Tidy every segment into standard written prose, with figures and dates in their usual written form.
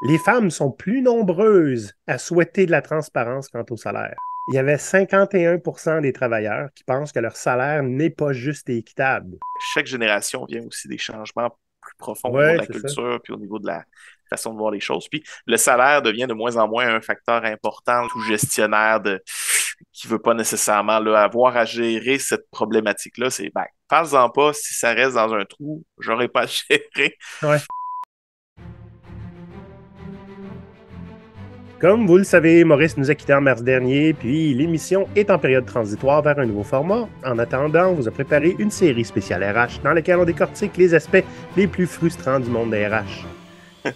Les femmes sont plus nombreuses à souhaiter de la transparence quant au salaire. Il y avait 51% des travailleurs qui pensent que leur salaire n'est pas juste et équitable. Chaque génération vient aussi des changements plus profonds au niveau de Ouais, la c'est ça. culture, puis au niveau de la façon de voir les choses. Puis le salaire devient de moins en moins un facteur important. Tout gestionnaire qui veut pas nécessairement là, avoir à gérer cette problématique-là, c'est ben, parle-en pas, si ça reste dans un trou, j'aurais pas à gérer. Ouais. Comme vous le savez, Maurice nous a quittés en mars dernier, puis l'émission est en période transitoire vers un nouveau format. En attendant, on vous a préparé une série spéciale RH dans laquelle on décortique les aspects les plus frustrants du monde des RH.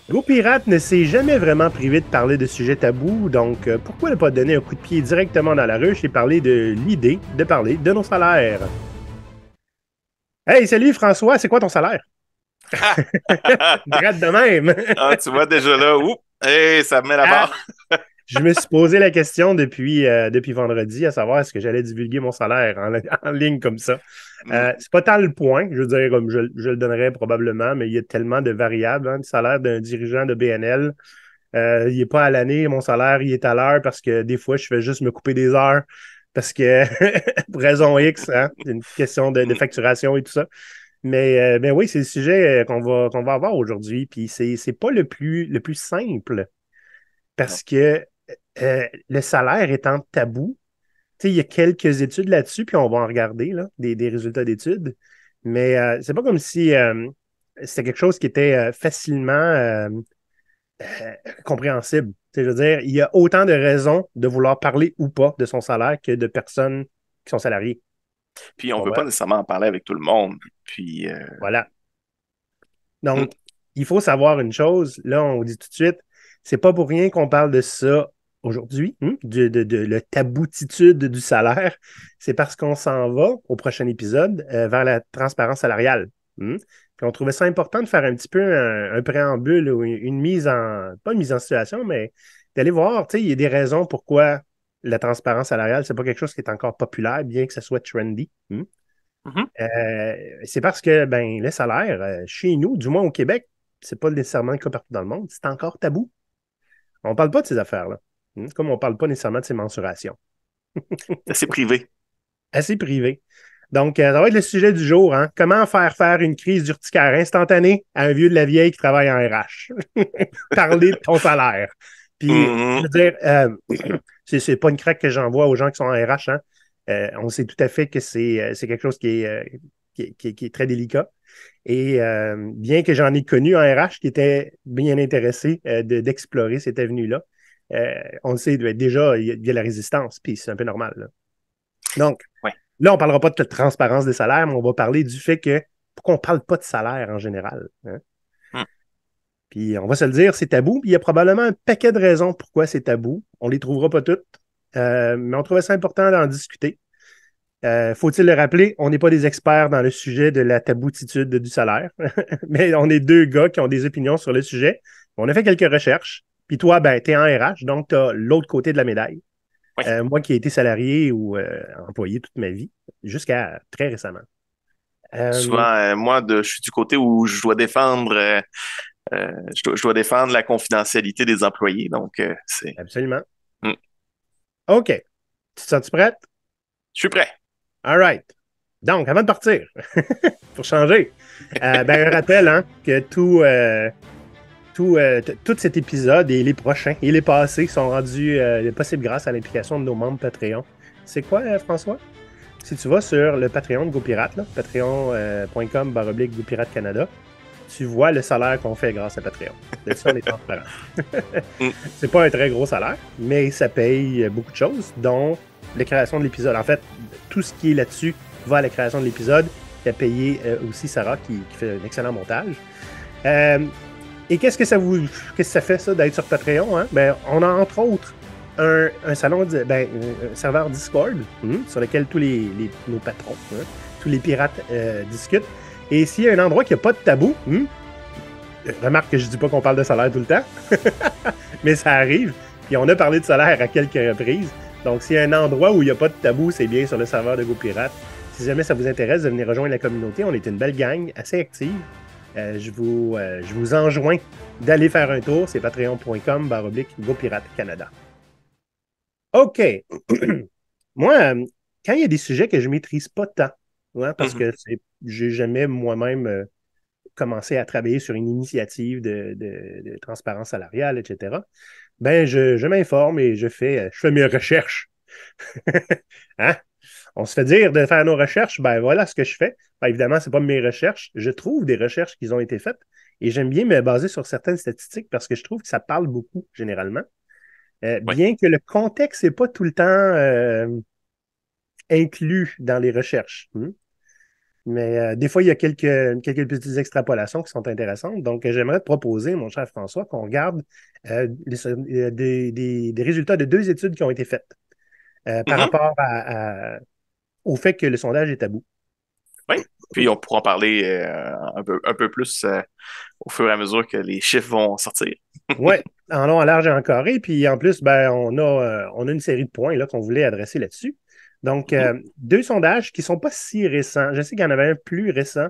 GoPirate ne s'est jamais vraiment privé de parler de sujets tabous, donc pourquoi ne pas donner un coup de pied directement dans la ruche et parler de l'idée de parler de nos salaires? Hey, salut François, c'est quoi ton salaire? Drette de même! Ah, tu vois déjà là, oups, hey, ça me met la Ah, barre. je me suis posé la question depuis vendredi, à savoir est-ce que j'allais divulguer mon salaire en ligne comme ça. Hmm. C'est pas tant le point, je veux dire, comme je le donnerais probablement, mais il y a tellement de variables. Hein, le salaire d'un dirigeant de BNL, il n'est pas à l'année, mon salaire, il est à l'heure parce que des fois, je fais juste me couper des heures parce que, pour raison X, hein, c'est une question de Hmm. facturation et tout ça. Mais oui, c'est le sujet qu'on va avoir aujourd'hui. Puis c'est pas le plus simple Non. parce que le salaire étant tabou, tu sais, il y a quelques études là-dessus, puis on va en regarder là, des résultats d'études. Mais c'est pas comme si c'était quelque chose qui était facilement compréhensible. Tu sais, je veux dire, il y a autant de raisons de vouloir parler ou pas de son salaire que de personnes qui sont salariées. Puis Tu on veut pas comprends? nécessairement en parler avec tout le monde. Puis Voilà. hmm. Donc, il faut savoir une chose, là, on dit tout de suite, c'est pas pour rien qu'on parle de ça aujourd'hui, hein, de le taboutitude du salaire. C'est parce qu'on s'en va au prochain épisode vers la transparence salariale. Hein. Puis on trouvait ça important de faire un petit peu un préambule ou une mise en, pas une mise en situation, mais d'aller voir, tu sais, il y a des raisons pourquoi la transparence salariale, c'est pas quelque chose qui est encore populaire, bien que ça soit trendy. Hein. Mhm. C'est parce que ben, le salaire, chez nous, du moins au Québec, c'est pas nécessairement le cas partout dans le monde, c'est encore tabou. On ne parle pas de ces affaires-là. Comme on ne parle pas nécessairement de ces mensurations. C'est assez privé. Assez privé. Donc, ça va être le sujet du jour. Hein? Comment faire une crise d'urticaire instantanée à un vieux de la vieille qui travaille en RH? Parler de ton salaire. Puis, je Mhm. veux dire, c'est pas une craque que j'envoie aux gens qui sont en RH. Hein? On sait tout à fait que c'est quelque chose qui est très délicat. Et bien que j'en ai connu en RH qui était bien intéressé d'explorer cette avenue-là, on le sait, déjà, il y a la résistance, puis c'est un peu normal. Là. Donc, Ouais. là, on ne parlera pas de transparence des salaires, mais on va parler du fait que pourquoi on ne parle pas de salaire en général. Hein? Hmm. Puis on va se le dire, c'est tabou. Puis il y a probablement un paquet de raisons pourquoi c'est tabou. On ne les trouvera pas toutes, mais on trouvait ça important d'en discuter. Faut-il le rappeler, on n'est pas des experts dans le sujet de la taboutitude du salaire, mais on est deux gars qui ont des opinions sur le sujet. On a fait quelques recherches. Puis toi, ben, tu es en RH, donc tu as l'autre côté de la médaille. Ouais. Moi qui ai été salarié ou employé toute ma vie, jusqu'à très récemment. Souvent, Euh, moi, je suis du côté où je dois défendre, je dois défendre la confidentialité des employés. Donc, c'est. Absolument. Hmm. OK. Tu te sens prête? Je suis prêt. All right. Donc, avant de partir, pour changer, ben, un rappel hein, que tout cet épisode et les prochains et les passés sont rendus possibles grâce à l'implication de nos membres Patreon. C'est quoi, François? Si tu vas sur le Patreon de GoPirate, patreon.com/GoPirate Canada, tu vois le salaire qu'on fait grâce à Patreon. De ça, on est transparent. Hmm. C'est pas un très gros salaire, mais ça paye beaucoup de choses, dont la création de l'épisode. En fait, tout ce qui est là-dessus va à la création de l'épisode, qui a payé aussi Sarah, qui fait un excellent montage. Euh, et qu'est-ce que ça fait, ça, d'être sur Patreon? Hein? Ben, on a entre autres un salon, un serveur Discord, sur lequel tous nos patrons, hein, tous les pirates discutent. Et s'il y a un endroit qui n'a pas de tabou, remarque que je ne dis pas qu'on parle de salaire tout le temps, mais ça arrive. Puis on a parlé de salaire à quelques reprises. Donc, s'il y a un endroit où il n'y a pas de tabou, c'est bien sur le serveur de GoPirate. Si jamais ça vous intéresse de venir rejoindre la communauté, on est une belle gang, assez active. Je vous enjoins d'aller faire un tour. C'est patreon.com/GoPirate Canada. OK. Moi, quand il y a des sujets que je ne maîtrise pas tant, hein, parce que j'ai jamais moi-même commencé à travailler sur une initiative de transparence salariale, etc., ben je m'informe et je fais mes recherches. Hein? On se fait dire de faire nos recherches, ben voilà ce que je fais. Ben, évidemment, ce n'est pas mes recherches. Je trouve des recherches qui ont été faites et j'aime bien me baser sur certaines statistiques parce que je trouve que ça parle beaucoup, généralement. Oui. Bien que le contexte n'est pas tout le temps inclus dans les recherches. Mais des fois, il y a quelques petites extrapolations qui sont intéressantes. Donc, j'aimerais te proposer, mon cher François, qu'on regarde des résultats de 2 études qui ont été faites par Mhm. rapport au fait que le sondage est tabou. Oui. Puis on pourra en parler un peu plus au fur et à mesure que les chiffres vont sortir. Oui, en long, en large et en carré. Puis en plus, ben, on a une série de points là, qu'on voulait adresser là-dessus. Donc, Mhm. 2 sondages qui ne sont pas si récents. Je sais qu'il y en avait un plus récent,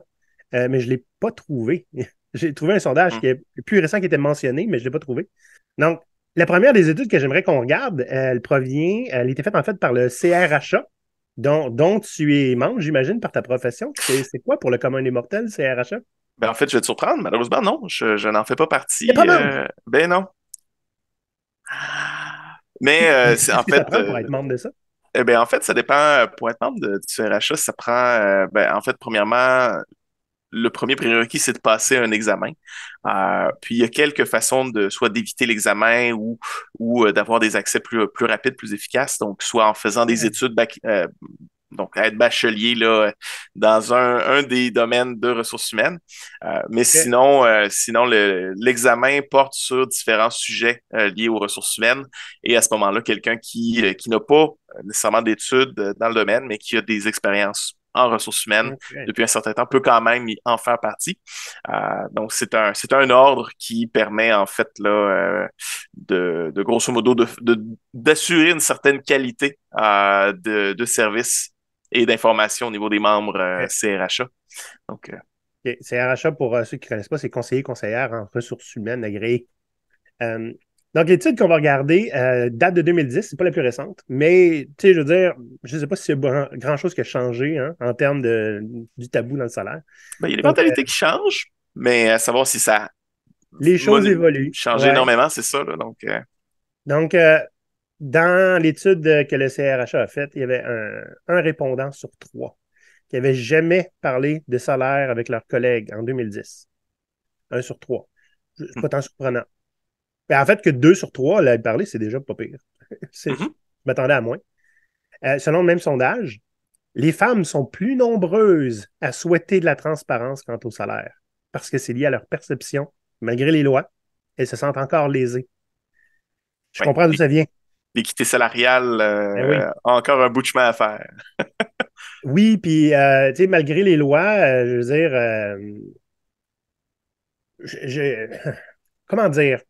mais je ne l'ai pas trouvé. J'ai trouvé un sondage Mhm. qui est plus récent qui était mentionné, mais je ne l'ai pas trouvé. Donc, la première des études que j'aimerais qu'on regarde, elle était faite en fait par le CRHA, dont tu es membre, j'imagine, par ta profession. C'est quoi pour le commun des mortels, CRHA? Ben, en fait, je vais te surprendre. Malheureusement, non, je n'en fais pas T'es pas partie. membre. Ben non. Mais Qu'est-ce que ça prend pour être membre de ça? en fait, ça dépend. Pour être membre du CRHA, ça prend, en fait, premièrement, le premier prérequis, c'est de passer un examen. Puis il y a quelques façons de soit d'éviter l'examen ou d'avoir des accès plus rapides, plus efficaces. Donc, soit en faisant des études donc être bachelier là, dans un des domaines de ressources humaines. Mais OK. sinon l'examen porte sur différents sujets liés aux ressources humaines. Et à ce moment-là, quelqu'un qui n'a pas nécessairement d'études dans le domaine, mais qui a des expériences en ressources humaines OK. depuis un certain temps, peut quand même en faire partie. Donc, c'est un ordre qui permet, en fait, là, de grosso modo, d'assurer une certaine qualité de service et d'information au niveau des membres OK. CRHA. Donc, OK. CRHA, pour ceux qui ne connaissent pas, c'est conseiller conseillère en ressources humaines agréé. Euh, donc, l'étude qu'on va regarder date de 2010, c'est pas la plus récente, mais tu sais, je veux dire, je ne sais pas si c'est grand-chose qui a changé hein, en termes du tabou dans le salaire. il y a des Donc, mentalités qui changent, mais à savoir si ça a les choses évoluent. changé Ouais. énormément, c'est ça. Là, donc, Donc, dans l'étude que le CRHA a faite, il y avait un répondant sur 3 qui n'avait jamais parlé de salaire avec leurs collègues en 2010. Un sur 3. C'est pas tant surprenant. Mais en fait, que 2 sur 3 l'avaient parlé, c'est déjà pas pire. Je mhm. m'attendais à moins. Selon le même sondage, les femmes sont plus nombreuses à souhaiter de la transparence quant au salaire parce que c'est lié à leur perception. Malgré les lois, elles se sentent encore lésées. Je Ouais. comprends d'où ça vient. L'équité salariale Ben oui. a encore un bout de chemin à faire. Oui, puis, tu sais, malgré les lois, je veux dire, comment dire,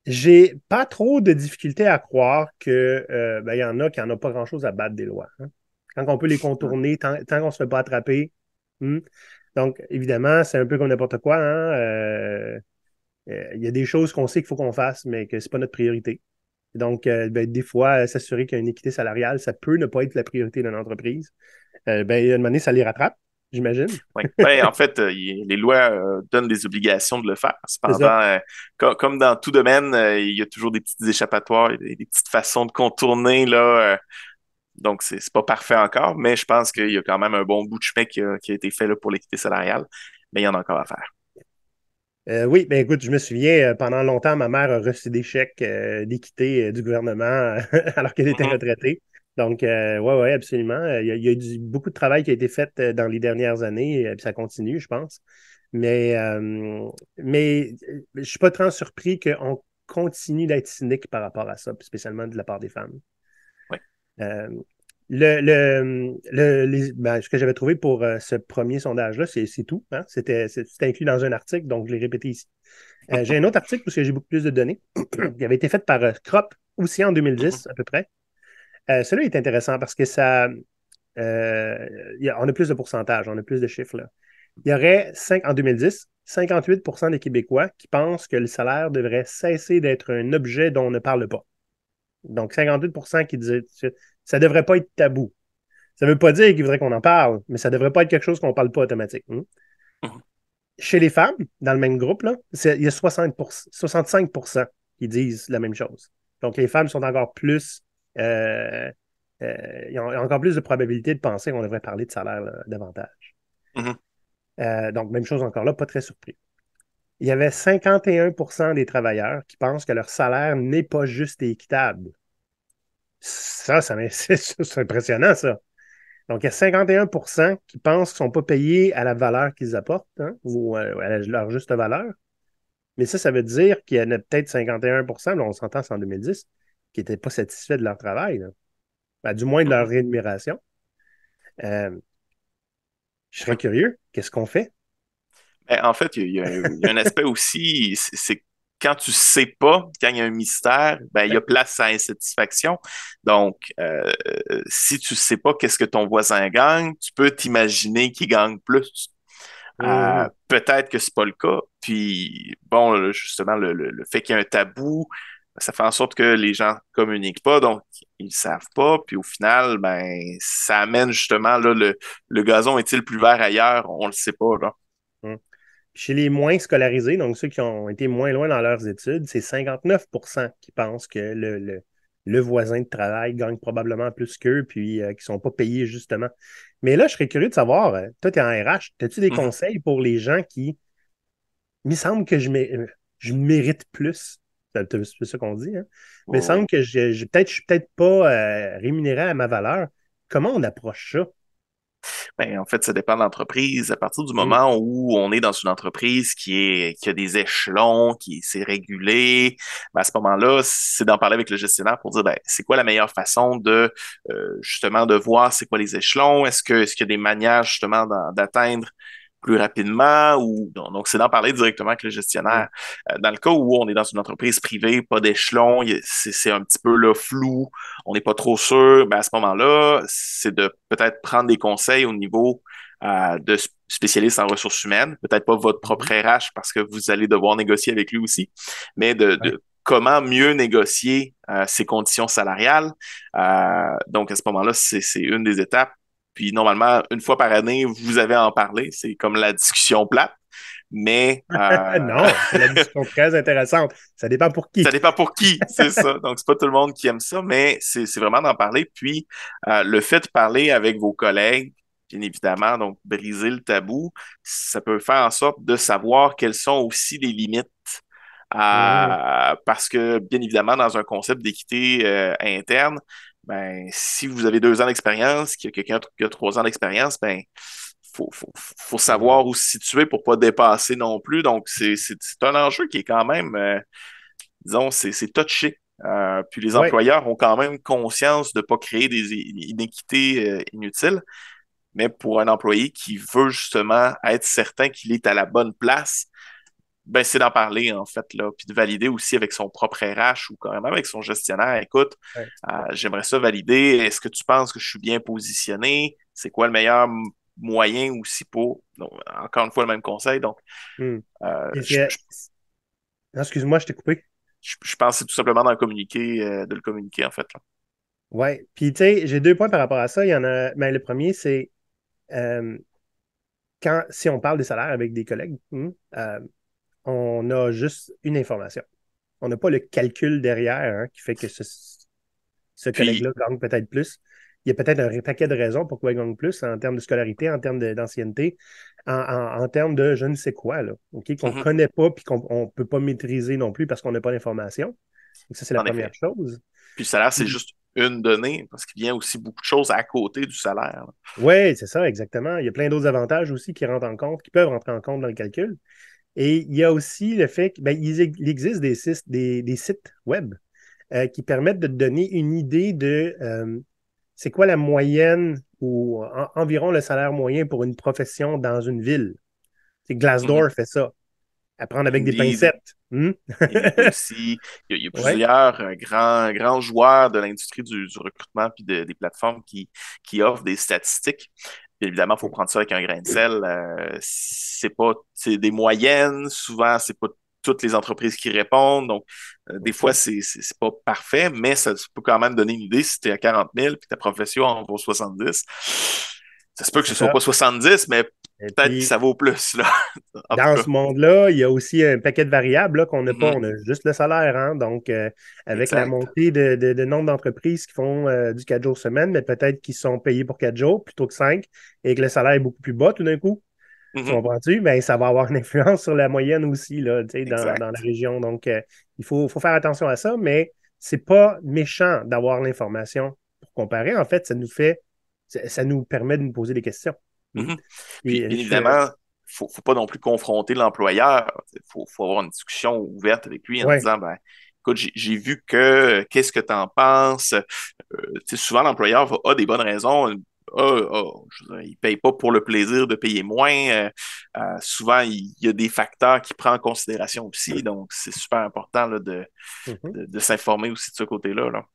j'ai pas trop de difficulté à croire que, ben, il y en a qui n'en ont pas grand-chose à battre des lois. Hein. Quand on peut les contourner, tant qu'on ne se fait pas attraper. Hmm. Donc, évidemment, c'est un peu comme n'importe quoi. Hein. Il y a des choses qu'on sait qu'il faut qu'on fasse, mais que ce n'est pas notre priorité. Donc, ben, des fois, s'assurer qu'il y a une équité salariale, ça peut ne pas être la priorité d'une entreprise. Ben, à un moment donné, ça les rattrape, j'imagine. Oui. Ben, en fait, les lois donnent des obligations de le faire. C'est ça. Cependant, comme dans tout domaine, il y a toujours des petites échappatoires, des petites façons de contourner là. Donc, c'est pas parfait encore, mais je pense qu'il y a quand même un bon bout de chemin qui a été fait là, pour l'équité salariale, mais il y en a encore à faire. Oui, ben écoute, je me souviens, pendant longtemps, ma mère a reçu des chèques d'équité du gouvernement alors qu'elle était Mhm. retraitée. Donc, ouais, ouais, absolument. Il y a eu beaucoup de travail qui a été fait dans les dernières années, et puis ça continue, je pense. Mais je suis pas très surpris qu'on continue d'être cynique par rapport à ça, puis spécialement de la part des femmes. Oui. Euh, ben, ce que j'avais trouvé pour ce premier sondage-là, c'est tout. Hein? C'était inclus dans un article, donc je l'ai répété ici. J'ai un autre article parce que j'ai beaucoup plus de données qui avait été fait par Crop aussi en Mhm. 2010 à peu près. Celui-là est intéressant parce que on a plus de pourcentage, on a plus de chiffres là. Il y aurait, en 2010, 58% des Québécois qui pensent que le salaire devrait cesser d'être un objet dont on ne parle pas. Donc, 58% qui disent ça ne devrait pas être tabou. Ça ne veut pas dire qu'il faudrait qu'on en parle, mais ça ne devrait pas être quelque chose qu'on ne parle pas automatiquement. Mhm. Chez les femmes, dans le même groupe, là, il y a 65% qui disent la même chose. Donc, les femmes sont encore plus. Ils ont encore plus de probabilité de penser qu'on devrait parler de salaire là, davantage. Mhm. Donc, même chose encore là, pas très surpris. Il y avait 51% des travailleurs qui pensent que leur salaire n'est pas juste et équitable. C'est impressionnant, ça. Donc, il y a 51% qui pensent qu'ils ne sont pas payés à la valeur qu'ils apportent, hein, ou à leur juste valeur. Mais ça veut dire qu'il y en a peut-être 51%, là, on s'entend, c'est en 2010, qui n'étaient pas satisfaits de leur travail, là. Ben, du moins de leur Mhm. rémunération. Euh, je serais Oui. curieux, qu'est-ce qu'on fait? Ben, en fait, il y a un aspect aussi, c'est quand tu sais pas, quand il y a un mystère, ben, il y a Ouais. place à insatisfaction. Donc, si tu sais pas qu'est-ce que ton voisin gagne, tu peux t'imaginer qu'il gagne plus. Mhm. Peut-être que c'est pas le cas. Puis, bon, là, justement, le fait qu'il y ait un tabou, ça fait en sorte que les gens communiquent pas, donc ils savent pas. Puis au final, ben, ça amène justement là, le gazon est-il plus vert ailleurs? On le sait pas, là. Mhm. Chez les moins scolarisés, donc ceux qui ont été moins loin dans leurs études, c'est 59% qui pensent que le voisin de travail gagne probablement plus qu'eux, puis qui ne sont pas payés justement. Mais là, je serais curieux de savoir, toi, tu es en RH, as-tu des Mhm. conseils pour les gens qui, il me semble que je mérite plus? C'est ça qu'on dit, hein? Mais il me semble Oh. que je suis peut-être pas rémunéré à ma valeur. Comment on approche ça? Ben, en fait, ça dépend de l'entreprise. À partir du Hum, moment où on est dans une entreprise qui a des échelons, qui c'est régulé, ben, à ce moment-là, c'est d'en parler avec le gestionnaire pour dire, ben, c'est quoi la meilleure façon de, justement, de voir c'est quoi les échelons? Est-ce qu'il y a des manières, justement, d'atteindre plus rapidement ou donc c'est d'en parler directement avec le gestionnaire. hum, Dans le cas où on est dans une entreprise privée, pas d'échelon, c'est un petit peu là, flou, on n'est pas trop sûr, ben à ce moment-là, c'est de peut-être prendre des conseils au niveau de spécialistes en ressources humaines, peut-être pas votre propre hum. RH parce que vous allez devoir négocier avec lui aussi, mais Ouais. de comment mieux négocier ses conditions salariales. Donc à ce moment-là, c'est une des étapes. Puis normalement, une fois par année, vous avez à en parler. C'est comme la discussion plate, mais Non, c'est la discussion très intéressante. Ça dépend pour ça qui. dépend pour qui, c'est ça. Donc, c'est pas tout le monde qui aime ça, mais c'est vraiment d'en parler. Puis, le fait de parler avec vos collègues, bien évidemment, donc briser le tabou, ça peut faire en sorte de savoir quelles sont aussi les limites. Mhm. Parce que, bien évidemment, dans un concept d'équité interne, ben, si vous avez 2 ans d'expérience, qu'il y a quelqu'un qui a 3 ans d'expérience, ben, faut Mhm. savoir où se situer pour pas dépasser non plus. Donc, c'est un enjeu qui est quand même disons, c'est touché. Puis les Ouais. employeurs ont quand même conscience de ne pas créer des inéquités inutiles, mais pour un employé qui veut justement être certain qu'il est à la bonne place, ben c'est d'en parler en fait là, puis de valider aussi avec son propre RH ou quand même avec son gestionnaire. Écoute, Ouais. j'aimerais ça valider. Est-ce que tu penses que je suis bien positionné? C'est quoi le meilleur moyen aussi pour, donc, encore une fois le même conseil. Donc, Hmm. euh, Et je, non, excuse-moi, je t'ai coupé. je pense que c'est tout simplement dans le communiquer, de le communiquer en fait. Là. Ouais. Puis, tu sais, j'ai deux points par rapport à ça. Il y en a. Ben, le premier, c'est euh, si on parle des salaires avec des collègues, on a juste une information. On n'a pas le calcul derrière, hein, qui fait que ce Puis, collègue-là gagne peut-être plus. Il y a peut-être un paquet de raisons pourquoi il gagne plus en termes de scolarité, en termes d'ancienneté, en termes de je ne sais quoi, là, OK, qu'on ne mhm, connaît pas et qu'on ne peut pas maîtriser non plus parce qu'on n'a pas d'information. Donc, ça, c'est la en première effet. chose. Puis le salaire, c'est Puis, juste une donnée, parce qu'il vient aussi beaucoup de choses à côté du salaire. Là. oui, c'est ça, exactement. Il y a plein d'autres avantages aussi qui rentrent en compte, qui peuvent rentrer en compte dans le calcul. Et il y a aussi le fait qu'il il existe des sites web qui permettent de te donner une idée de c'est quoi la moyenne ou environ le salaire moyen pour une profession dans une ville. C'est Mhm. Glassdoor fait ça. À prendre avec des Indeed. pincettes. Hmm? Indeed aussi. Il y a Ouais. plusieurs grands joueurs de l'industrie du recrutement puis des plateformes qui offrent des statistiques. Bien évidemment, il faut prendre ça avec un grain de sel. C'est des moyennes. Souvent, c'est pas toutes les entreprises qui répondent. Donc, des fois, c'est pas parfait, mais ça peut quand même donner une idée si tu es à 40 000 puis ta profession en vaut 70. Ça se peut que ce C'est soit ça. pas 70, mais Et peut-être que puis, ça vaut plus, là. En tout dans cas. ce monde-là, il y a aussi un paquet de variables là, qu'on n'a pas. Mhm. On a juste le salaire. Hein? Donc, avec la Exact. montée de nombre d'entreprises qui font du 4 jours semaine, mais peut-être qu'ils sont payés pour 4 jours plutôt que 5 et que le salaire est beaucoup plus bas tout d'un coup, tu Mhm. comprends-tu? Ben, ça va avoir une influence sur la moyenne aussi là, tu sais, dans la Exact. région. Donc, faut faire attention à ça, mais c'est pas méchant d'avoir l'information pour comparer. En fait, ça nous permet de nous poser des questions. Hmm? Mhm. Puis, Puis, bien évidemment, faut pas non plus confronter l'employeur. Faut avoir une discussion ouverte avec lui en ouais, disant, ben, écoute, j'ai vu que, qu'est-ce que tu en penses? Souvent, l'employeur a des bonnes raisons. Je veux dire, il paye pas pour le plaisir de payer moins. Souvent, il y a des facteurs qu'il prend en considération aussi. Donc, c'est super important là, mhm. de s'informer aussi de ce côté-là, là.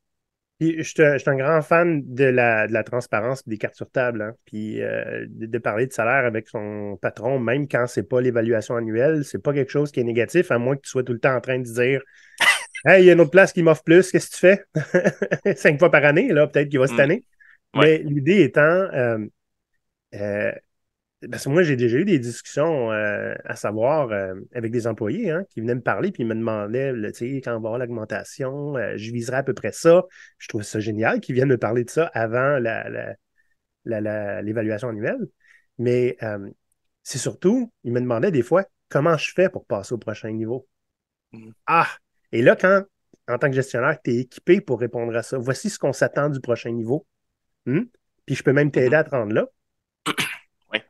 Puis, je suis un grand fan de la transparence et des cartes sur table. Hein. Puis, de parler de salaire avec son patron, même quand c'est pas l'évaluation annuelle, c'est pas quelque chose qui est négatif, à moins que tu sois tout le temps en train de dire Hey, il y a une autre place qui m'offre plus, qu'est-ce que tu fais? 5 fois par année, là, peut-être qu'il va cette Mm. année. Ouais. Mais l'idée étant, euh, parce que moi, j'ai déjà eu des discussions, à savoir, avec des employés hein, qui venaient me parler puis ils me demandaient, là, tu sais, quand on va avoir l'augmentation, je viserais à peu près ça. Je trouve ça génial qu'ils viennent me parler de ça avant l'évaluation annuelle. Mais c'est surtout, ils me demandaient des fois comment je fais pour passer au prochain niveau. Mm. Ah! Et là, quand, en tant que gestionnaire, tu es équipé pour répondre à ça, voici ce qu'on s'attend du prochain niveau. Hmm? Puis je peux même t'aider Mhm. à te rendre là. Ouais.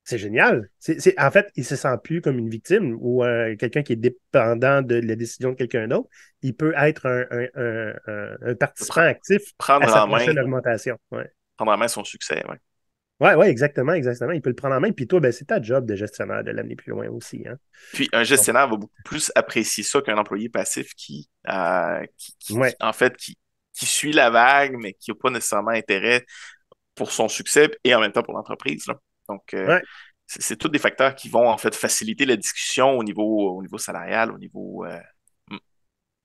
C'est génial. En fait, il ne se sent plus comme une victime ou quelqu'un qui est dépendant de la décision de quelqu'un d'autre. Il peut être un De participant actif à prendre sa en main, prochaine augmentation. Ouais. prendre en main son succès. Ouais. Ouais, ouais, exactement, exactement. Il peut le prendre en main. Puis toi, ben, c'est ta job de gestionnaire de l'amener plus loin aussi. Hein. Puis un Donc, gestionnaire va beaucoup plus apprécier ça qu'un employé passif ouais. en fait, qui suit la vague, mais qui n'a pas nécessairement intérêt pour son succès et en même temps pour l'entreprise, là. Donc, Ouais, c'est tous des facteurs qui vont en fait faciliter la discussion au niveau salarial, au niveau. Hmm.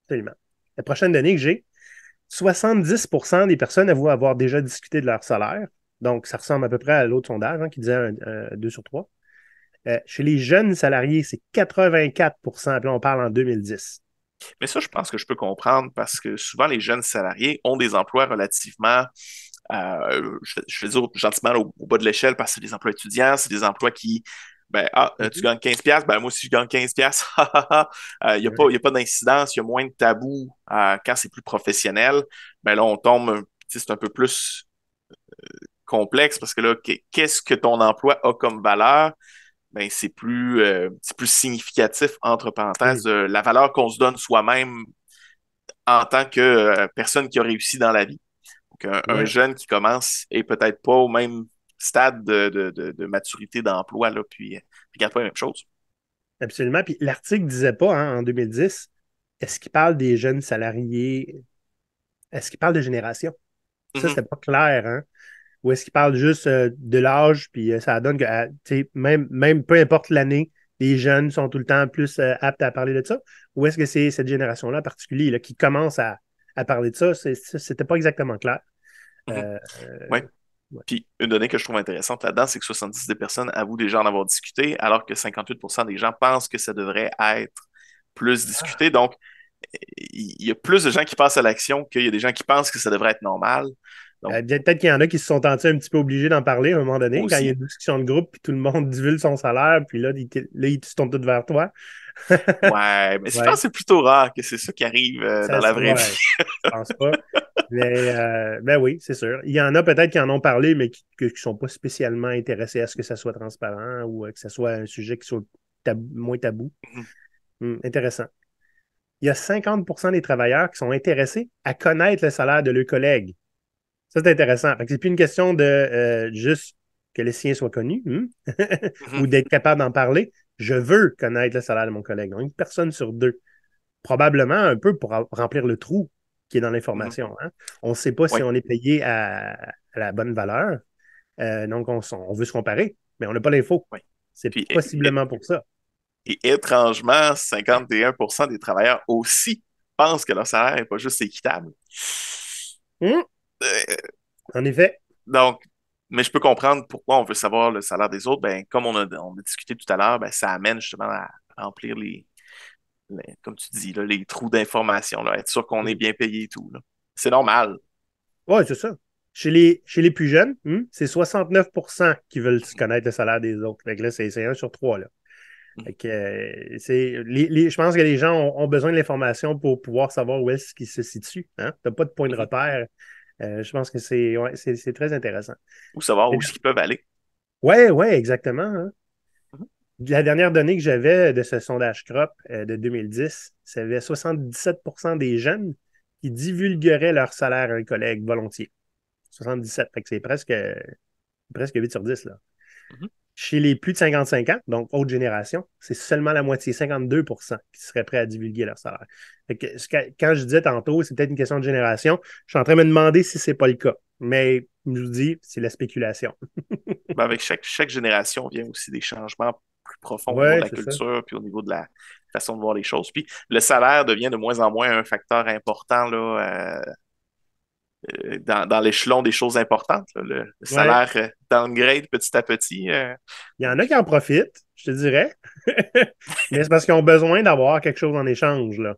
absolument. La prochaine donnée que j'ai, 70% des personnes avouent avoir déjà discuté de leur salaire. Donc, ça ressemble à peu près à l'autre sondage hein, qui disait 2 sur 3. Chez les jeunes salariés, c'est 84%. Puis là, on parle en 2010. Mais ça, je pense que je peux comprendre parce que souvent les jeunes salariés ont des emplois relativement je vais dire gentiment là, au bas de l'échelle parce que c'est des emplois étudiants, c'est des emplois qui, ben, tu Mhm. gagnes 15 piastres, ben, moi aussi je gagne 15 piastres. Il n'y a Ouais. pas, y a pas d'incidence, il y a moins de tabous quand c'est plus professionnel. Ben là, on tombe, tu sais, c'est un peu plus complexe parce que là, qu'est-ce que ton emploi a comme valeur? Ben, c'est plus significatif, entre parenthèses, Mhm. de la valeur qu'on se donne soi-même en tant que personne qui a réussi dans la vie. Donc, un Ouais, jeune qui commence est peut-être pas au même stade de maturité d'emploi, là, puis regarde pas la même chose. absolument. Puis l'article ne disait pas hein, en 2010, est-ce qu'il parle des jeunes salariés, est-ce qu'il parle de génération? Ça, Mhm, c'était pas clair. Hein? Ou est-ce qu'il parle juste de l'âge, puis ça donne que même peu importe l'année, les jeunes sont tout le temps plus aptes à parler de ça? Ou est-ce que c'est cette génération-là en particulier là, qui commence à parler de ça? C'était pas exactement clair. mhm. Euh, Ouais. ouais. Puis une donnée que je trouve intéressante là-dedans, c'est que 70 des personnes avouent déjà en avoir discuté, alors que 58% des gens pensent que ça devrait être plus Ah. discuté. Donc, il y a plus de gens qui passent à l'action qu'il y a des gens qui pensent que ça devrait être normal. Donc, Peut-être qu'il y en a qui se sont sentis un petit peu obligés d'en parler à un moment donné, quand il y a aussi. une discussion de groupe, puis tout le monde divulgue son salaire, puis là, ils se tournent tous vers toi. Ouais, mais je pense que Ouais, c'est plutôt rare que c'est ça qui arrive dans la vraie ouais, vie. je pense pas. Mais ben oui, c'est sûr. Il y en a peut-être qui en ont parlé, mais qui ne sont pas spécialement intéressés à ce que ça soit transparent ou que ce soit un sujet qui soit moins tabou. Intéressant. Il y a 50% des travailleurs qui sont intéressés à connaître le salaire de leurs collègues. Ça, c'est intéressant. Fait que c'est plus une question de juste que le sien soit connu Mhm, ou d'être capable d'en parler. Je veux connaître le salaire de mon collègue. Donc, une personne sur deux. Probablement un peu pour remplir le trou qui est dans mhm. l'information. Hein. On ne sait pas si Oui. on est payé à la bonne valeur. Donc, on veut se comparer, mais on n'a pas l'info. Oui. C'est Puis, possiblement pour ça. et étrangement, 51% des travailleurs aussi pensent que leur salaire n'est pas juste équitable. Hum, Euh, En effet. donc, mais je peux comprendre pourquoi on veut savoir le salaire des autres. Ben, comme on a discuté tout à l'heure, ben, ça amène justement à remplir comme tu dis, là, les trous d'information, là, être sûr qu'on est bien payé et tout. Là. C'est normal. Oui, c'est ça. Chez les plus jeunes, c'est 69% qui veulent connaître le salaire des autres. Fait que là, c'est 1 sur 3. Là. Fait que, je pense que les gens ont besoin de l'information pour pouvoir savoir où est-ce qu'ils se situent. Hein? Tu n'as pas de point de Mhm. repère. Je pense que c'est très intéressant. Ou savoir où est-ce qu'ils peuvent aller. Oui, ouais, exactement. Hein. Mhm. La dernière donnée que j'avais de ce sondage CROP de 2010, ça avait 77% des jeunes qui divulgueraient leur salaire à un collègue volontiers. 77, fait que c'est presque 8 sur 10. Là. Mhm. Chez les plus de 55 ans, donc haute génération, c'est seulement la moitié, 52% qui seraient prêts à divulguer leur salaire. Fait que, quand je disais tantôt, c'est peut-être une question de génération, je suis en train de me demander si c'est pas le cas. Mais je vous dis, c'est la spéculation. Ben, avec chaque génération vient aussi des changements plus profonds au niveau de Ouais, la c'est ça. culture, puis au niveau de la façon de voir les choses. Puis le salaire devient de moins en moins un facteur important là, dans l'échelon des choses importantes. Là. Le Ouais. salaire downgrade petit à petit. Il y en a qui en profitent, je te dirais. Mais c'est parce qu'ils ont besoin d'avoir quelque chose en échange, là.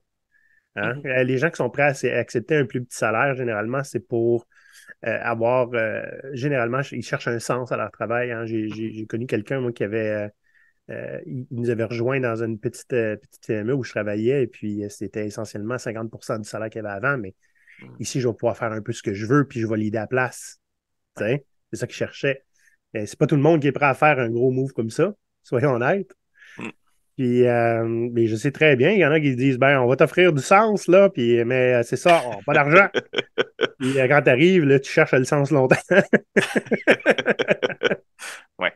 Hein? Mhm. Les gens qui sont prêts à accepter un plus petit salaire, généralement, c'est pour avoir. Généralement, ils cherchent un sens à leur travail. Hein. J'ai connu quelqu'un, moi, qui avait. Il nous avait rejoint dans une petite PME où je travaillais, et puis c'était essentiellement 50% du salaire qu'il avait avant, mais Mhm. ici, je vais pouvoir faire un peu ce que je veux, puis je vais l'aider à la place. Ouais. T'sais? C'est ça qu'il cherchait. C'est pas tout le monde qui est prêt à faire un gros move comme ça, soyons honnêtes. Mhm. Puis, mais je sais très bien, il y en a qui disent, ben, on va t'offrir du sens, là, puis, mais c'est ça, on n'a pas d'argent. Puis quand tu arrives, là, tu cherches le sens longtemps. Ouais.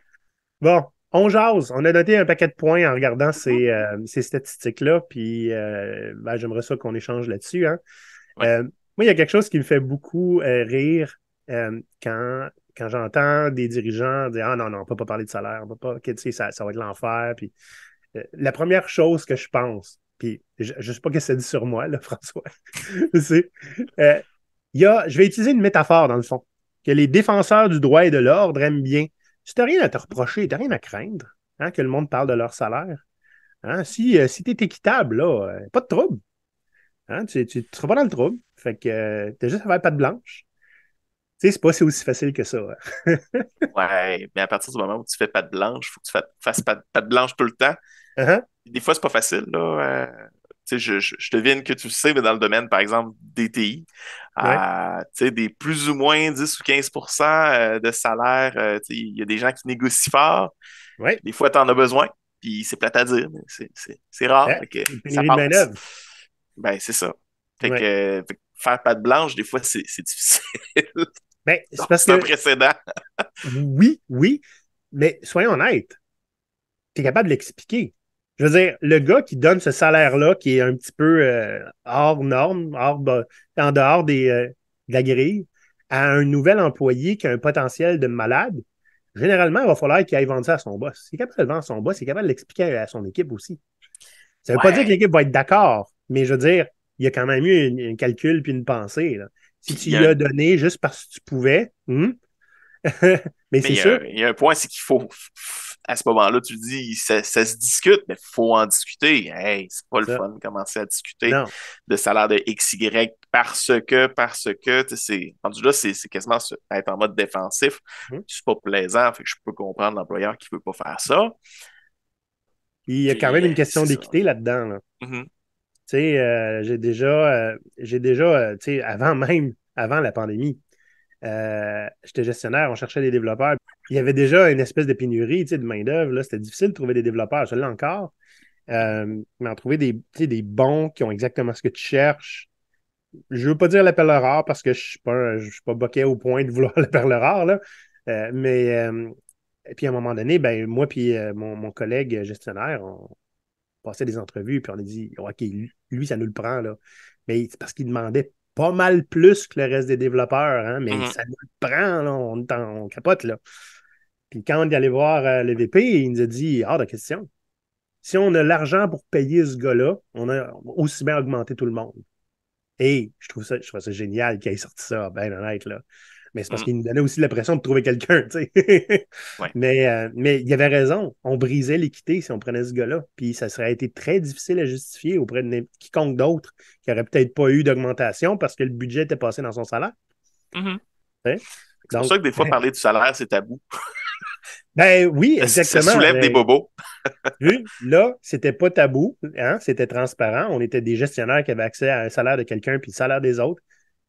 Bon, on jase. On a noté un paquet de points en regardant Mhm. ces statistiques-là, puis ben, j'aimerais ça qu'on échange là-dessus. Hein. Ouais. Moi, il y a quelque chose qui me fait beaucoup rire quand j'entends des dirigeants dire ah non, non, on ne peut pas parler de salaire, on peut pas, tu sais, ça va être l'enfer. Puis, la première chose que je pense, puis je ne sais pas ce que ça dit sur moi, là, François, c'est euh, je vais utiliser une métaphore dans le fond, que les défenseurs du droit et de l'ordre aiment bien. Si tu n'as rien à te reprocher, tu n'as rien à craindre hein, que le monde parle de leur salaire. Hein. Si tu es équitable, là, pas de trouble. Hein, tu ne seras pas dans le trouble. Fait que tu as juste à faire patte blanche. Tu sais, c'est pas aussi facile que ça. Hein. Ouais. Mais à partir du moment où tu fais patte blanche, il faut que tu fasses patte blanche tout le temps. Uh-huh. Des fois, c'est pas facile, là. Tu sais, je devine que tu le sais, mais dans le domaine, par exemple, des TI, Ouais. tu sais, des plus ou moins 10 ou 15% de salaire, tu sais, il y a des gens qui négocient fort, Ouais. puis des fois, tu en as besoin, puis c'est plate à dire, mais c'est rare, fait que Une ça pénurie de passe. main-d'œuvre. Ben, c'est ça. Ouais. Fait que faire patte blanche, des fois, c'est difficile. Ben, c'est Donc, parce c'est un que précédent. oui, oui, mais soyons honnêtes, tu es capable de l'expliquer. Je veux dire, le gars qui donne ce salaire-là, qui est un petit peu hors norme, en dehors de la grille, à un nouvel employé qui a un potentiel de malade, généralement, il va falloir qu'il aille vendre ça à son boss. Il est capable de le vendre à son boss, il est capable de l'expliquer à son équipe aussi. Ça ne veut pas dire que Ouais. l'équipe va être d'accord, mais je veux dire, il y a quand même eu un calcul puis une pensée. Là. Si Puis tu y as donné juste parce que tu pouvais, mais mais c'est sûr. il y a un point, c'est qu'il faut, à ce moment-là, tu le dis, ça se discute, mais il faut en discuter. Hey, c'est pas le Ça, fun de commencer à discuter non. de salaire de XY parce que, tu sais, rendu là, c'est quasiment être en mode défensif. Hum. C'est pas plaisant, fait que je peux comprendre l'employeur qui veut pas faire ça. Il y a quand Puis, même une question c'est ça. d'équité là-dedans. Là. Mhm. Tu sais, j'ai déjà tu sais, avant la pandémie, j'étais gestionnaire, on cherchait des développeurs. Il y avait déjà une espèce de pénurie, tu sais, de main-d'œuvre. Là, c'était difficile de trouver des développeurs, je l'ai encore. Mais en trouver tu sais, des bons qui ont exactement ce que tu cherches. Je veux pas dire la perle rare parce que je suis pas boquet au point de vouloir la perle rare, là. Mais et puis à un moment donné, ben, moi puis mon collègue gestionnaire, on passait des entrevues, puis on a dit OK, lui, ça nous le prend, là. Mais c'est parce qu'il demandait pas mal plus que le reste des développeurs, hein, mais Mhm. ça nous le prend, là, on capote, là. Puis quand on est allé voir le VP, il nous a dit, hors de question. Si on a l'argent pour payer ce gars-là, on a aussi bien augmenté tout le monde. Et je trouve ça génial qu'il ait sorti ça, ben honnête, là. Mais c'est parce Mhm. qu'il nous donnait aussi la pression de trouver quelqu'un, tu sais. Ouais. Mais il avait raison. On brisait l'équité si on prenait ce gars-là. Puis ça serait été très difficile à justifier auprès de quiconque d'autre qui n'aurait peut-être pas eu d'augmentation parce que le budget était passé dans son salaire. Mhm. Tu sais. C'est pour Donc, ça que des fois, parler du salaire, c'est tabou. ben oui, Ça exactement. soulève des bobos. Oui, là, c'était pas tabou, hein, c'était transparent. On était des gestionnaires qui avaient accès à un salaire de quelqu'un puis le salaire des autres.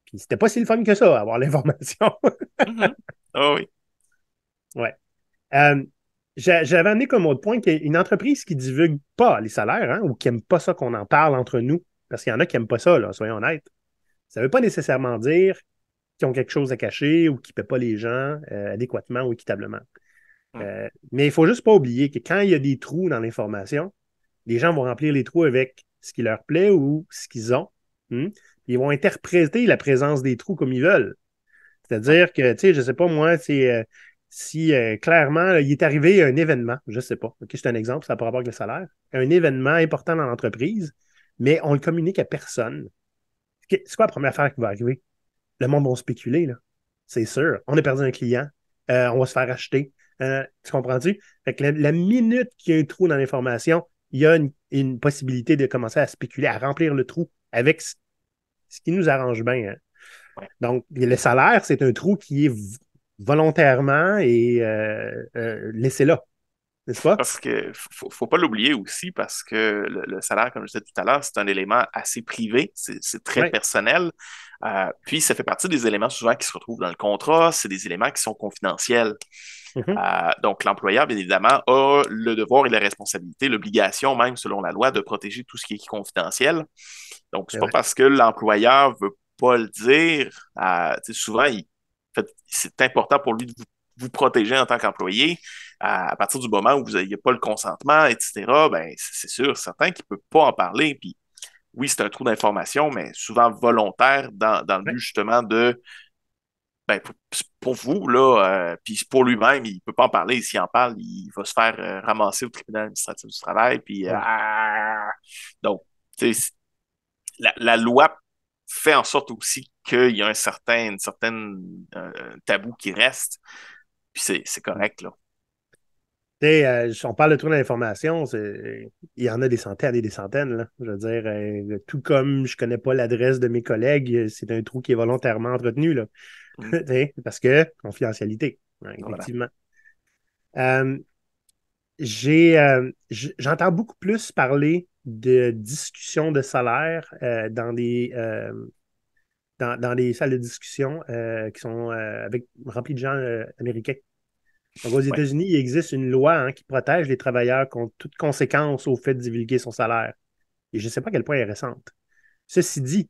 Puis c'était pas si le fun que ça, avoir l'information. Mhm. Ah oui. Ouais. Euh, j'avais amené comme autre point qu'une entreprise qui divulgue pas les salaires, hein, ou qui n'aime pas ça qu'on en parle entre nous, parce qu'il y en a qui n'aiment pas ça, là, soyons honnêtes. Ça ne veut pas nécessairement dire qu'ils ont quelque chose à cacher ou qu'ils ne paient pas les gens adéquatement ou équitablement. Mhm. Mais il ne faut juste pas oublier que quand il y a des trous dans l'information, les gens vont remplir les trous avec ce qui leur plaît ou ce qu'ils ont. Hmm? Ils vont interpréter la présence des trous comme ils veulent. Ouais. C'est-à-dire que, tu sais, je sais pas moi, c'est si clairement là, il est arrivé un événement, je sais pas, ok, c'est un exemple, ça n'a pas rapport avec le salaire, un événement important dans l'entreprise, mais on le communique à personne. C'est quoi la première affaire qui va arriver? Le monde va spéculer, là. C'est sûr. On a perdu un client, on va se faire acheter. Tu comprends-tu? Fait que la minute qu'il y a un trou dans l'information, il y a une possibilité de commencer à spéculer, à remplir le trou avec ce qui nous arrange bien, hein. Ouais. Donc, le salaire, c'est un trou qui est volontairement et laissé là, n'est-ce pas? Parce que faut pas l'oublier aussi, parce que le salaire, comme je disais tout à l'heure, c'est un élément assez privé, c'est très Oui. personnel. Puis ça fait partie des éléments souvent qui se retrouvent dans le contrat, c'est des éléments qui sont confidentiels. Mhm. Donc l'employeur, bien évidemment, a le devoir et la responsabilité, l'obligation même selon la loi de protéger tout ce qui est confidentiel. Donc c'est C'est pas vrai. parce que l'employeur veut pas le dire, souvent en fait, c'est important pour lui de vous protéger en tant qu'employé. À partir du moment où vous n'avez pas le consentement, etc., ben, c'est sûr, certain qu'il ne peut pas en parler. Puis oui, c'est un trou d'information, mais souvent volontaire dans le Ouais. but justement de, ben, pour vous, là, puis pour lui-même, il ne peut pas en parler. S'il en parle, il va se faire ramasser au tribunal administratif du travail. Puis, Ouais. donc, tu sais, la loi fait en sorte aussi qu'il y a une certaine tabou qui reste. Puis c'est correct, là. Tu sais, on parle de trou d'information, il y en a des centaines et des centaines, là. Je veux dire, tout comme je ne connais pas l'adresse de mes collègues, c'est un trou qui est volontairement entretenu, là. Mm. Tu sais, parce que confidentialité, ouais, Voilà. effectivement. Euh, j'entends beaucoup plus parler de discussions de salaire dans des salles de discussion qui sont remplies de gens américains. Donc, aux Ouais. États-Unis, il existe une loi hein, qui protège les travailleurs contre toute conséquence au fait de divulguer son salaire. Et je ne sais pas à quel point elle est récente. Ceci dit,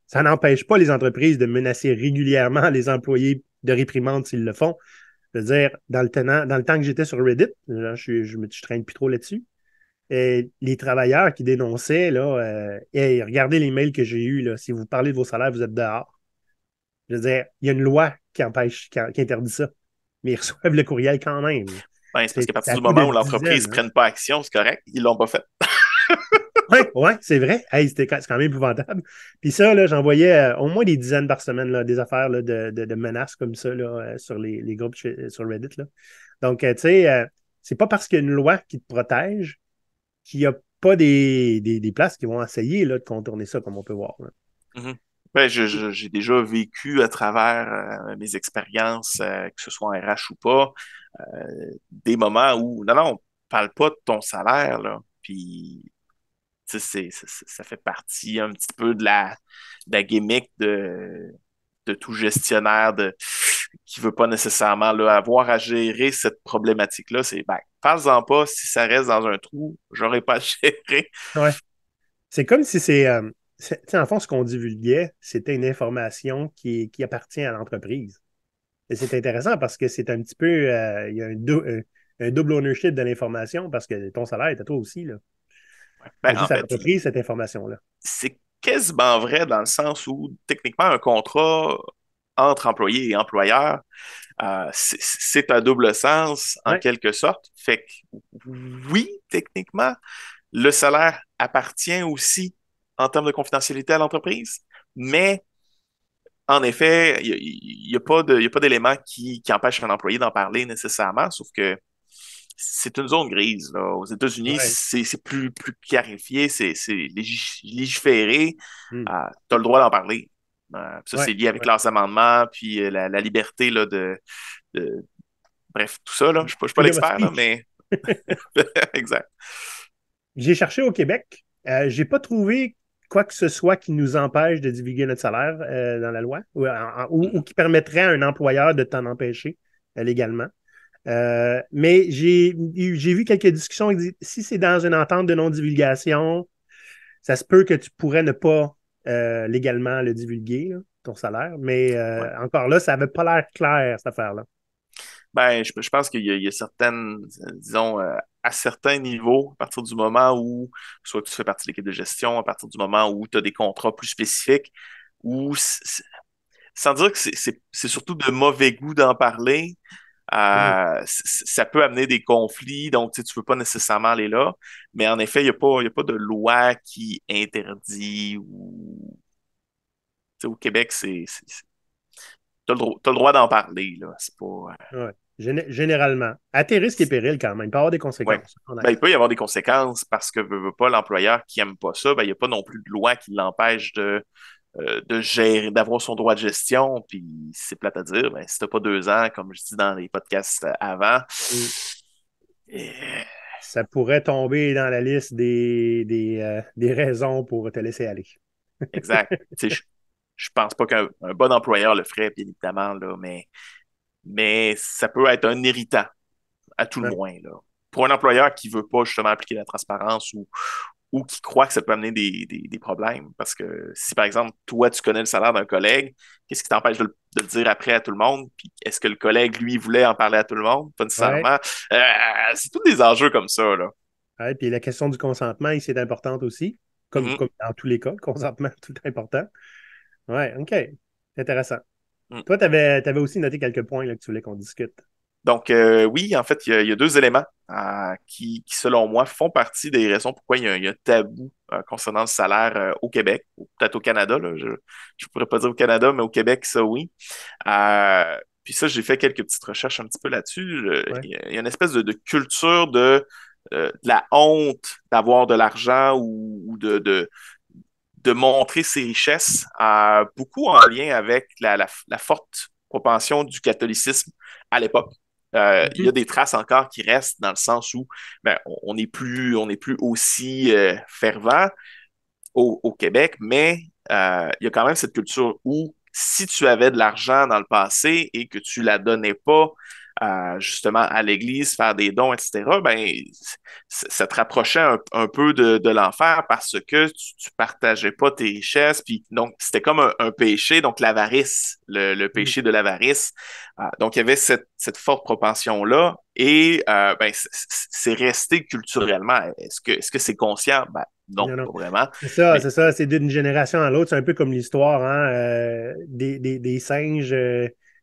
ça n'empêche pas les entreprises de menacer régulièrement les employés de réprimande s'ils le font. Je veux dire, dans le temps que j'étais sur Reddit, là, je traîne plus trop là-dessus, et les travailleurs qui dénonçaient, là, hey, regardez les mails que j'ai eus, là, si vous parlez de vos salaires, vous êtes dehors. Je veux dire, il y a une loi qui interdit ça, mais ils reçoivent le courriel quand même. Ben, c'est parce qu'à C'est partir à du coup de moment où l'entreprise dizaines. ne Hein. prenne pas action, c'est correct. Ils l'ont pas fait. Oui, ouais, c'est vrai. Hey, c'est quand même épouvantable. Puis ça, là, j'en voyais au moins des dizaines par semaine, là, des affaires là, de menaces comme ça là, sur les groupes sur Reddit. Là. Donc, tu sais, c'est pas parce qu'il y a une loi qui te protège qu'il n'y a pas des places qui vont essayer là, de contourner ça, comme on peut voir. Là. Mhm. Ben, j'ai déjà vécu à travers mes expériences, que ce soit en RH ou pas, des moments où, non, non, on parle pas de ton salaire, là. Puis, tu sais, ça fait partie un petit peu de la gimmick de tout gestionnaire qui veut pas nécessairement là, avoir à gérer cette problématique-là. C'est, ben, parle-en pas, si ça reste dans un trou, j'aurais pas à gérer. Ouais. C'est comme si tu sais, en fond, ce qu'on divulguait, c'était une information qui appartient à l'entreprise. Et c'est intéressant parce que c'est un petit peu, il y a un double ownership de l'information parce que ton salaire est à toi aussi, là. Ben, Pas en juste à fait, l'entreprise, cette information-là. c'est quasiment vrai dans le sens où, techniquement, un contrat entre employé et employeur, c'est un double sens en Ouais. quelque sorte. Fait que oui, techniquement, le salaire appartient aussi en termes de confidentialité à l'entreprise, mais en effet, il y a pas il y a pas d'élément qui empêche un employé d'en parler nécessairement, sauf que c'est une zone grise, là. Aux États-Unis, Ouais. c'est plus clarifié, c'est légiféré. Hmm. Tu as le droit d'en parler. Ça, Ouais. c'est lié avec Ouais. leurs amendements, puis la liberté là, de- bref, tout ça, là. Je suis pas Freedom of l'expert, là, speech. mais exact. J'ai cherché au Québec. J'ai pas trouvé quoi que ce soit qui nous empêche de divulguer notre salaire dans la loi ou Mhm. qui permettrait à un employeur de t'en empêcher légalement. Mais j'ai vu quelques discussions qui disent si c'est dans une entente de non-divulgation, ça se peut que tu pourrais ne pas légalement le divulguer, là, ton salaire. Mais Ouais. encore là, ça n'avait pas l'air clair, cette affaire-là. Ben, je pense qu'il y a certaines, disons, à certains niveaux, à partir du moment où, soit tu fais partie de l'équipe de gestion, à partir du moment où tu as des contrats plus spécifiques, ou sans dire que c'est surtout de mauvais goût d'en parler, Mhm. ça peut amener des conflits, donc tu ne veux pas nécessairement aller là. Mais en effet, il y a pas de loi qui interdit ou tu sais, au Québec, t'as le droit d'en parler, là. C'est pas. Ouais. Généralement. À tes risques et périls, quand même. Il peut y avoir des Ouais. conséquences. On est Ben, il d'accord. peut y avoir des conséquences parce que veut pas l'employeur qui aime pas ça, ben, il n'y a pas non plus de loi qui l'empêche de gérer, d'avoir son droit de gestion. Puis c'est plate à dire, ben, si t'as pas 2 ans, comme je dis dans les podcasts avant, Mm. eh, Ça pourrait tomber dans la liste des raisons pour te laisser aller. exact. Tu sais, je pense pas qu'un bon employeur le ferait, bien évidemment, là, mais ça peut être un irritant, à tout le Ouais. moins, là. Pour un employeur qui veut pas justement appliquer la transparence ou qui croit que ça peut amener des problèmes. Parce que si, par exemple, toi, tu connais le salaire d'un collègue, qu'est-ce qui t'empêche de le dire après à tout le monde? Puis est-ce que le collègue, lui, voulait en parler à tout le monde? Pas Ouais. nécessairement. Euh, c'est tous des enjeux comme ça, là. Ouais. Puis la question du consentement, ici, est importante aussi. Comme, Mhm, comme dans tous les cas, le consentement est tout important. Ouais, OK. Intéressant. mhm. Toi, tu avais aussi noté quelques points là, que tu voulais qu'on discute. Donc, oui, en fait, il y a 2 éléments selon moi, font partie des raisons pourquoi il y a un tabou concernant le salaire au Québec, ou peut-être au Canada, là. Je ne pourrais pas dire au Canada, mais au Québec, ça, oui. Puis ça, j'ai fait quelques petites recherches un petit peu là-dessus. Ouais. Il y a une espèce de culture de la honte d'avoir de l'argent ou de montrer ses richesses, beaucoup en lien avec la forte propension du catholicisme à l'époque. Il y a Mhm. des traces encore qui restent dans le sens où ben, on n'est plus aussi fervent au Québec, mais il y a quand même cette culture où si tu avais de l'argent dans le passé et que tu la donnais pas justement à l'Église, faire des dons, etc., ben, ça te rapprochait un peu de l'enfer parce que tu partageais pas tes richesses. Puis, donc, c'était comme un péché, donc l'avarice, le Mhm. péché de l'avarice. Donc, il y avait cette forte propension-là et ben, c'est resté culturellement. Est-ce que c'est conscient? Ben, non, Non, non. pas vraiment. C'est ça, Mais c'est ça. C'est d'une génération à l'autre. C'est un peu comme l'histoire hein, des singes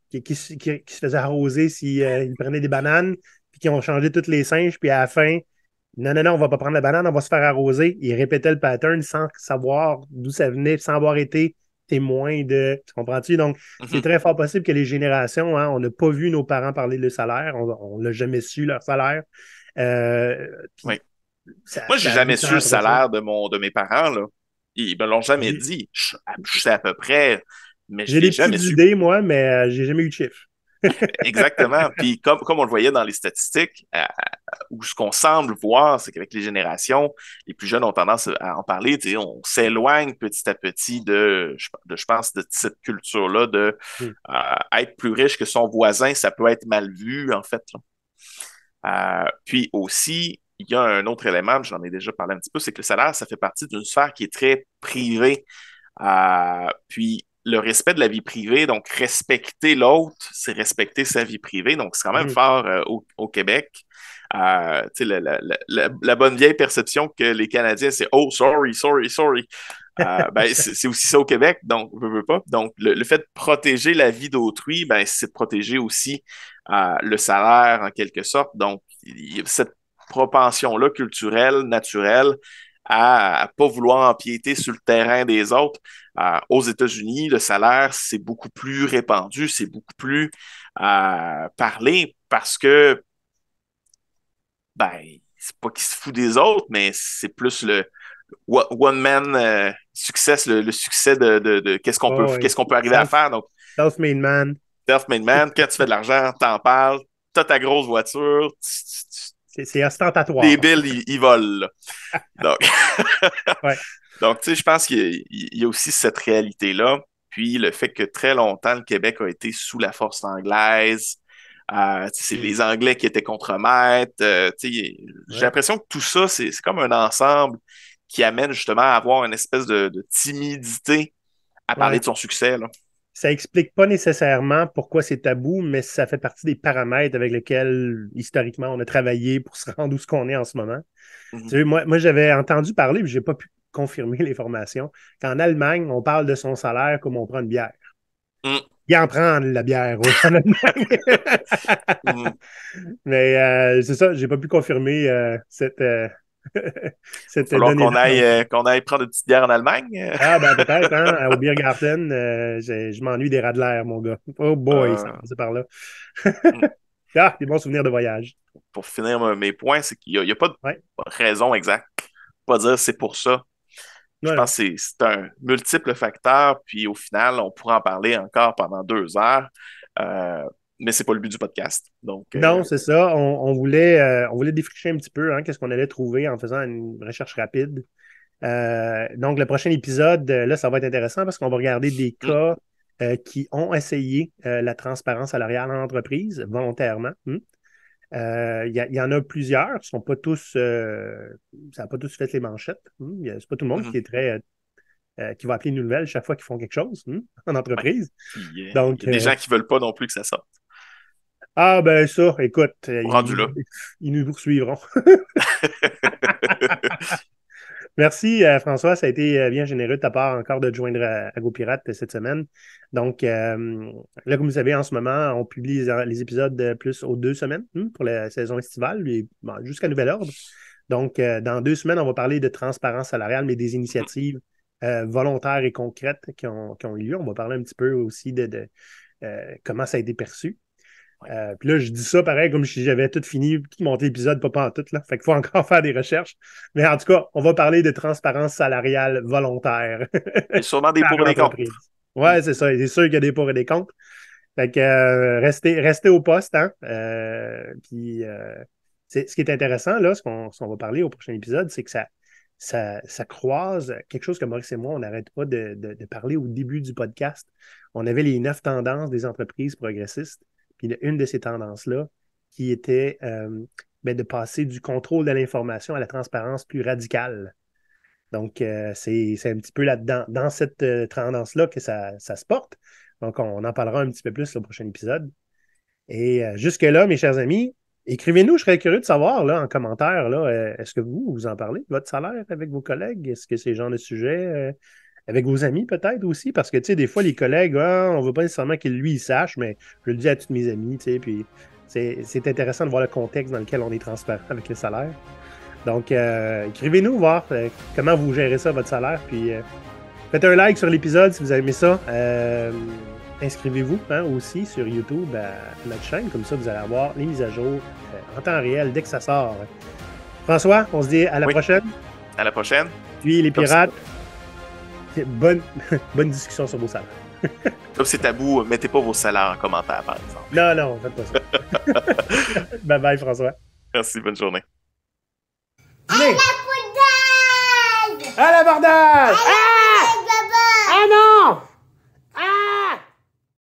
qui se faisaient arroser s'ils ils prenaient des bananes, puis qui ont changé tous les singes, puis à la fin, non, non, non, on va pas prendre la banane, on va se faire arroser. Ils répétaient le pattern sans savoir d'où ça venait, sans avoir été témoin de. Tu comprends-tu? Donc, c'est mhm. très fort possible que les générations, hein, on n'a pas vu nos parents parler de salaire, on n'a jamais su leur salaire. Oui. Puis ça, Moi, j'ai ça a jamais juste su le après ça. salaire de mes parents, là. Ils me l'ont jamais J'ai dit. Je sais à peu près, mais je j'ai l'ai des jamais petites su. idées, moi, mais j'ai jamais eu de chiffre. Exactement. Puis comme on le voyait dans les statistiques, où ce qu'on semble voir, c'est qu'avec les générations, les plus jeunes ont tendance à en parler. Tu sais, on s'éloigne petit à petit je pense, de cette culture-là de Hmm. être plus riche que son voisin, ça peut être mal vu, en fait, là. Puis aussi, il y a un autre élément, j'en ai déjà parlé un petit peu, c'est que le salaire, ça fait partie d'une sphère qui est très privée. Puis le respect de la vie privée, donc respecter l'autre, c'est respecter sa vie privée. Donc c'est quand même Mhm. fort au Québec. Tu sais, la bonne vieille perception que les Canadiens, c'est oh, sorry, sorry, sorry. Ben, c'est aussi ça au Québec, donc veux pas. Donc, le fait de protéger la vie d'autrui, ben, c'est de protéger aussi le salaire en quelque sorte. Donc, il y a cette propension-là culturelle, naturelle, à pas vouloir empiéter sur le terrain des autres. Aux États-Unis, le salaire, c'est beaucoup plus répandu, c'est beaucoup plus parlé parce que, ben, c'est pas qu'il se fout des autres, mais c'est plus le one man success, le succès de Oh, oui. qu'est-ce qu'on peut arriver à faire. Donc, Self-made man. self-made man, quand tu fais de l'argent, t'en parles, t'as ta grosse voiture, C'est les ostentatoire. billes, ils volent. Là. Donc, Ouais, donc tu sais, je pense qu'il y a aussi cette réalité-là. Puis le fait que très longtemps, le Québec a été sous la force anglaise. C'est les Anglais qui étaient contre-maîtres. J'ai ouais, l'impression que tout ça, c'est comme un ensemble qui amène justement à avoir une espèce de timidité à parler ouais. de son succès. Là. Ça explique pas nécessairement pourquoi c'est tabou, mais ça fait partie des paramètres avec lesquels, historiquement, on a travaillé pour se rendre où ce qu'on est en ce moment. Mhm. Tu sais, moi j'avais entendu parler, mais j'ai pas pu confirmer les formations, qu'en Allemagne, on parle de son salaire comme on prend une bière. Mhm. Il en prend de la bière en Allemagne. Mhm. Mais c'est ça, j'ai pas pu confirmer Il va cette falloir donnée-là. Donc, qu'on aille prendre une petite bière en Allemagne. ah, ben peut-être, hein, au Biergarten, je m'ennuie des rats de l'air, mon gars. Oh boy, ça Euh, passait par là. mm. Ah, des bons souvenirs de voyage. Pour finir mes points, c'est qu'il y a pas de Ouais, raison exacte. Pas dire c'est pour ça. Je non, non. pense que c'est un multiple facteur, puis au final, on pourra en parler encore pendant 2 heures, euh, mais c'est pas le but du podcast. Donc, Non, c'est ça. On voulait défricher un petit peu hein, qu'est-ce qu'on allait trouver en faisant une recherche rapide. Donc, le prochain épisode, là, ça va être intéressant parce qu'on va regarder des mm, cas qui ont essayé la transparence salariale en entreprise volontairement. Il y en a plusieurs, sont pas tous, ça n'a pas tous fait les manchettes. C'est pas tout le monde qui mhm. est qui va appeler une nouvelle chaque fois qu'ils font quelque chose en Ouais. entreprise. Puis, il y Donc, a des gens qui veulent pas non plus que ça sorte. ah ben ça, écoute, Rendu là. ils nous poursuivront. Merci, François. Ça a été bien généreux de ta part encore de te joindre à GoPirate cette semaine. Donc, là, comme vous savez, en ce moment, on publie les épisodes plus aux 2 semaines pour la saison estivale, bon, jusqu'à nouvel ordre. Donc, dans 2 semaines, on va parler de transparence salariale, mais des Mhm. initiatives volontaires et concrètes qui ont eu lieu. On va parler un petit peu aussi de comment ça a été perçu. Ouais. Puis là, je dis ça pareil comme si j'avais tout fini, monté l'épisode, pas en tout, là. Fait qu'il faut encore faire des recherches. Mais en tout cas, on va parler de transparence salariale volontaire Il y a sûrement des par pour et des contre. entreprise. Mm. Ouais, c'est ça. C'est sûr qu'il y a des pour et des contre. Fait que restez au poste, hein. Puis ce qui est intéressant, là, ce qu'on va parler au prochain épisode, c'est que ça croise quelque chose que Maurice et moi, on n'arrête pas de parler au début du podcast. On avait les 9 tendances des entreprises progressistes. Puis une de ces tendances-là, qui était de passer du contrôle de l'information à la transparence plus radicale. Donc, c'est un petit peu là-dedans, dans cette tendance-là que ça se porte. Donc, on en parlera un petit peu plus au prochain épisode. Et jusque-là, mes chers amis, écrivez-nous, je serais curieux de savoir là, en commentaire, là, est-ce que vous en parlez de votre salaire avec vos collègues? Est-ce que c'est le genre de sujet avec vos amis peut-être aussi? Parce que, tu sais, des fois, les collègues, on ne veut pas nécessairement qu'ils, lui, il sache, mais je le dis à tous mes amis, tu sais, puis c'est intéressant de voir le contexte dans lequel on est transparent avec le salaire. Donc, écrivez-nous, voir comment vous gérez ça, votre salaire, puis faites un like sur l'épisode si vous avez aimé ça. Inscrivez-vous hein, aussi sur YouTube à notre chaîne, comme ça vous allez avoir les mises à jour en temps réel dès que ça sort. François, on se dit à la Oui, prochaine. à la prochaine. Puis les Comme pirates, bonne, bonne discussion sur vos salaires. comme c'est tabou, mettez pas vos salaires en commentaire, par exemple. Non, non, faites pas ça. Bye bye, François. Merci, bonne journée. Dîner! À l'abordage! À l'abordage! Ah!